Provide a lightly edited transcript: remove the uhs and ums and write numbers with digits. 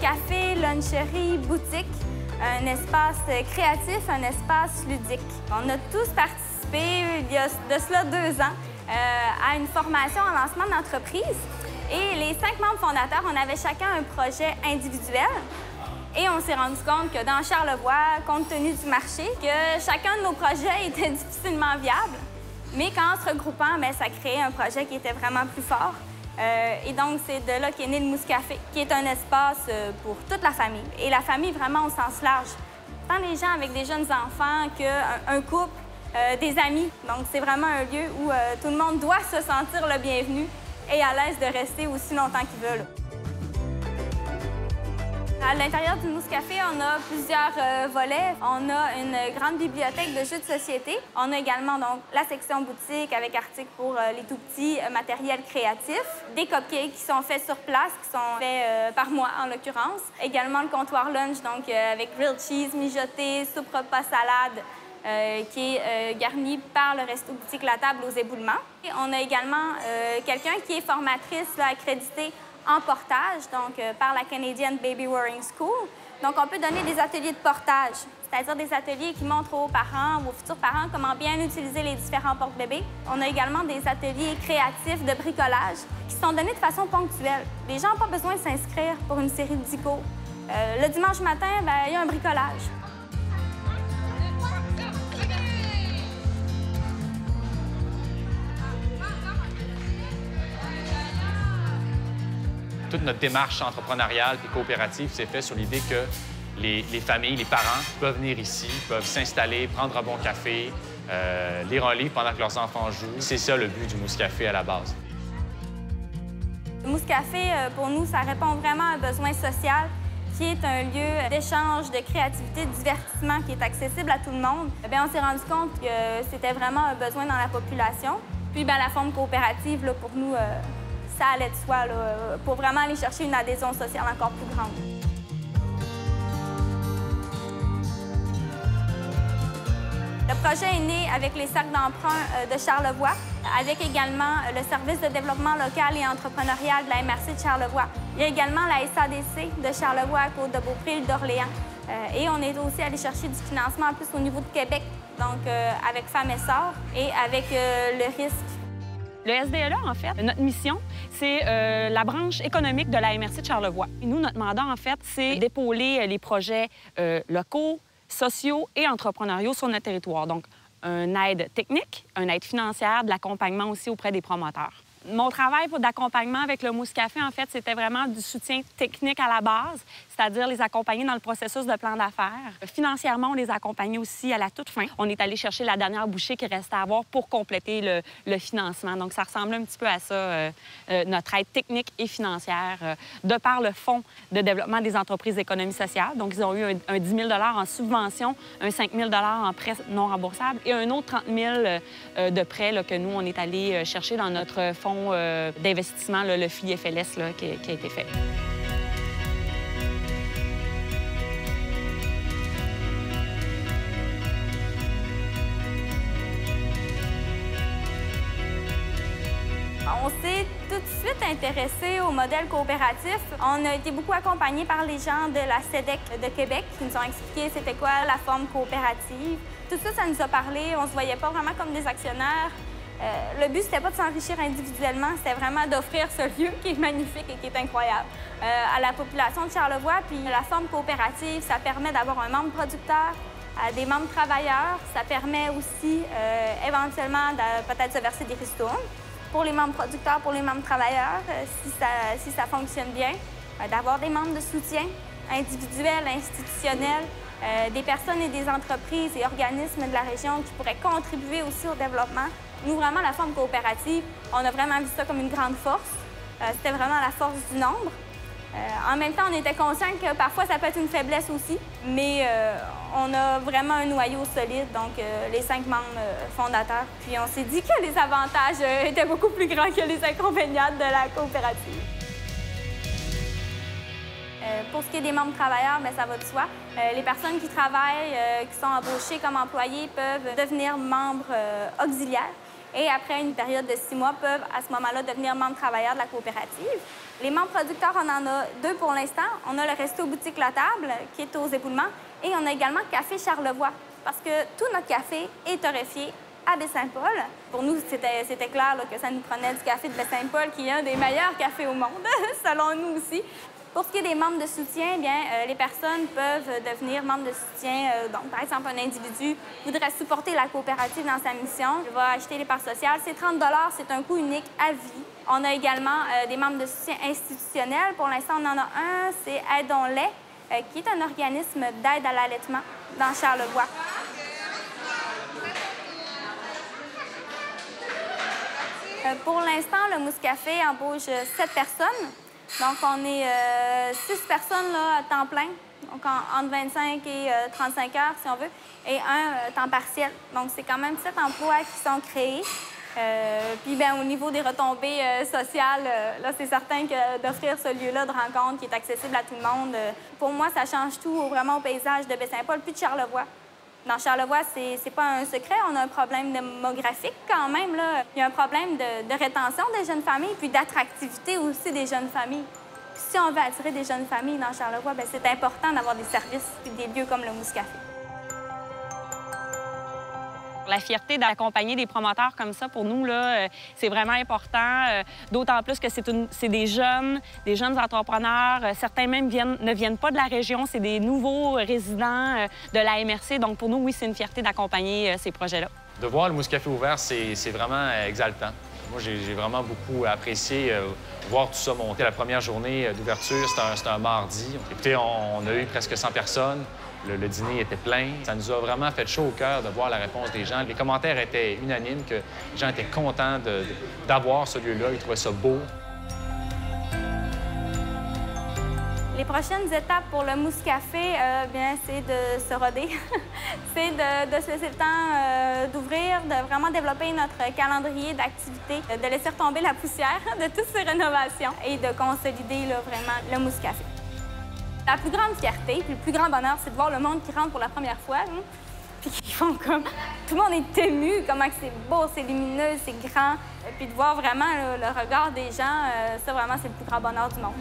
Café, luncherie, boutique, un espace créatif, un espace ludique. On a tous participé, il y a de cela 2 ans, à une formation en lancement d'entreprise. Et les 5 membres fondateurs, on avait chacun un projet individuel. Et on s'est rendu compte que dans Charlevoix, compte tenu du marché, que chacun de nos projets était difficilement viable. Mais qu'en se regroupant, bien, ça créait un projet qui était vraiment plus fort. Et donc, c'est de là qu'est né le Mouscafé, qui est un espace pour toute la famille. Et la famille, vraiment, au sens large. Tant les gens avec des jeunes enfants qu'un couple, des amis. Donc, c'est vraiment un lieu où tout le monde doit se sentir le bienvenu et à l'aise de rester aussi longtemps qu'ils veulent. À l'intérieur du Mouscafé, on a plusieurs volets. On a une grande bibliothèque de jeux de société. On a également donc la section boutique avec articles pour les tout-petits, matériel créatif. Des cupcakes qui sont faits sur place, qui sont faits par moi en l'occurrence. Également le comptoir lunch, donc avec grilled cheese, mijoté, soupe repas salade, qui est garni par le resto boutique La Table aux éboulements. Et on a également quelqu'un qui est formatrice là, accréditée en portage, donc par la Canadian Baby Wearing School. Donc, on peut donner des ateliers de portage, c'est-à-dire des ateliers qui montrent aux parents ou aux futurs parents comment bien utiliser les différents porte-bébés. On a également des ateliers créatifs de bricolage qui sont donnés de façon ponctuelle. Les gens n'ont pas besoin de s'inscrire pour une série de 10 cours. Le dimanche matin, bien, il y a un bricolage. Toute notre démarche entrepreneuriale et coopérative s'est faite sur l'idée que les familles, les parents peuvent venir ici, peuvent s'installer, prendre un bon café, lire un livre pendant que leurs enfants jouent. C'est ça le but du Mouscafé à la base. Le Mouscafé, pour nous, ça répond vraiment à un besoin social qui est un lieu d'échange, de créativité, de divertissement qui est accessible à tout le monde. Bien, on s'est rendu compte que c'était vraiment un besoin dans la population. Puis bien, la forme coopérative, là, pour nous, ça allait de soi, là, pour vraiment aller chercher une adhésion sociale encore plus grande. Le projet est né avec les cercles d'emprunt de Charlevoix, avec également le service de développement local et entrepreneurial de la MRC de Charlevoix. Il y a également la SADC de Charlevoix, Côte-de-Beaupré, l'île d'Orléans. Et on est aussi allé chercher du financement en plus au niveau de Québec, donc avec Femmes et Sœurs et avec le risque. Le SDLA, en fait, notre mission, c'est la branche économique de la MRC de Charlevoix. Et nous, notre mandat, en fait, c'est d'épauler les projets locaux, sociaux et entrepreneuriaux sur notre territoire. Donc, une aide technique, une aide financière, de l'accompagnement aussi auprès des promoteurs. Mon travail d'accompagnement avec le Mouscafé, en fait, c'était vraiment du soutien technique à la base, c'est-à-dire les accompagner dans le processus de plan d'affaires. Financièrement, on les accompagnait aussi à la toute fin. On est allé chercher la dernière bouchée qui restait à avoir pour compléter le financement. Donc, ça ressemble un petit peu à ça, notre aide technique et financière, de par le Fonds de développement des entreprises d'économie sociale. Donc, ils ont eu un 10 000 en subvention, un 5 000 en prêts non remboursables et un autre 30 000 de prêts là, que nous, on est allé chercher dans notre fonds d'investissement, le FIFLS là, qui a été fait. On s'est tout de suite intéressé au modèle coopératif. On a été beaucoup accompagnés par les gens de la CEDEC de Québec qui nous ont expliqué c'était quoi la forme coopérative. Tout ça, ça nous a parlé. On ne se voyait pas vraiment comme des actionnaires. Le but, c'était pas de s'enrichir individuellement, c'était vraiment d'offrir ce lieu qui est magnifique et qui est incroyable à la population de Charlevoix. Puis la forme coopérative, ça permet d'avoir un membre producteur, des membres travailleurs. Ça permet aussi éventuellement de peut-être se verser des ristournes pour les membres producteurs, pour les membres travailleurs, si ça fonctionne bien. D'avoir des membres de soutien individuels, institutionnels, des personnes et des entreprises et organismes de la région qui pourraient contribuer aussi au développement. Nous, vraiment, la forme coopérative, on a vraiment vu ça comme une grande force. C'était vraiment la force du nombre. En même temps, on était conscient que parfois, ça peut être une faiblesse aussi, mais on a vraiment un noyau solide, donc les 5 membres fondateurs. Puis on s'est dit que les avantages étaient beaucoup plus grands que les inconvénients de la coopérative. Pour ce qui est des membres travailleurs, bien, ça va de soi. Les personnes qui travaillent, qui sont embauchées comme employés, peuvent devenir membres auxiliaires. Et après une période de 6 mois, peuvent à ce moment-là devenir membres travailleurs de la coopérative. Les membres producteurs, on en a 2 pour l'instant. On a le Resto Boutique La Table, qui est aux éboulements, et on a également Café Charlevoix, parce que tout notre café est torréfié à Baie-Saint-Paul. Pour nous, c'était clair là, que ça nous prenait du café de Baie-Saint-Paul, qui est un des meilleurs cafés au monde, selon nous aussi. Pour ce qui est des membres de soutien, bien, les personnes peuvent devenir membres de soutien. Donc, par exemple, un individu voudrait supporter la coopérative dans sa mission. Il va acheter les parts sociales. C'est 30 $, c'est un coût unique à vie. On a également des membres de soutien institutionnels. Pour l'instant, on en a un, c'est Aidons-les, qui est un organisme d'aide à l'allaitement dans Charlevoix. Pour l'instant, le Mouscafé embauche 7 personnes. Donc, on est 6 personnes là, à temps plein, donc entre 25 et 35 heures, si on veut, et un temps partiel. Donc, c'est quand même 7 emplois qui sont créés. Puis, bien, au niveau des retombées sociales, là, c'est certain que d'offrir ce lieu-là de rencontre qui est accessible à tout le monde, pour moi, ça change tout vraiment au paysage de Baie-Saint-Paul puis de Charlevoix. Dans Charlevoix, c'est pas un secret, on a un problème démographique quand même, là. Il y a un problème de rétention des jeunes familles puis d'attractivité aussi des jeunes familles. Puis si on veut attirer des jeunes familles dans Charlevoix, bien, c'est important d'avoir des services et des lieux comme le Mouscafé. La fierté d'accompagner des promoteurs comme ça, pour nous, là, c'est vraiment important, d'autant plus que c'est des jeunes entrepreneurs. Certains même ne viennent pas de la région, c'est des nouveaux résidents de la MRC. Donc, pour nous, oui, c'est une fierté d'accompagner ces projets-là. De voir le Mouscafé ouvert, c'est vraiment exaltant. Moi, j'ai vraiment beaucoup apprécié voir tout ça monter. La première journée d'ouverture, c'était un mardi. Écoutez, on a eu presque 100 personnes. Le dîner était plein. Ça nous a vraiment fait chaud au cœur de voir la réponse des gens. Les commentaires étaient unanimes, que les gens étaient contents d'avoir ce lieu-là. Ils trouvaient ça beau. Les prochaines étapes pour le Mouscafé, bien, c'est de se roder. C'est de se laisser le temps d'ouvrir, de vraiment développer notre calendrier d'activités, de laisser retomber la poussière de toutes ces rénovations et de consolider là, vraiment le Mouscafé. La plus grande fierté, puis le plus grand bonheur, c'est de voir le monde qui rentre pour la première fois, hein, puis qui font comme... Tout le monde est ému, comment c'est beau, c'est lumineux, c'est grand. Puis de voir vraiment là, le regard des gens, ça, vraiment, c'est le plus grand bonheur du monde.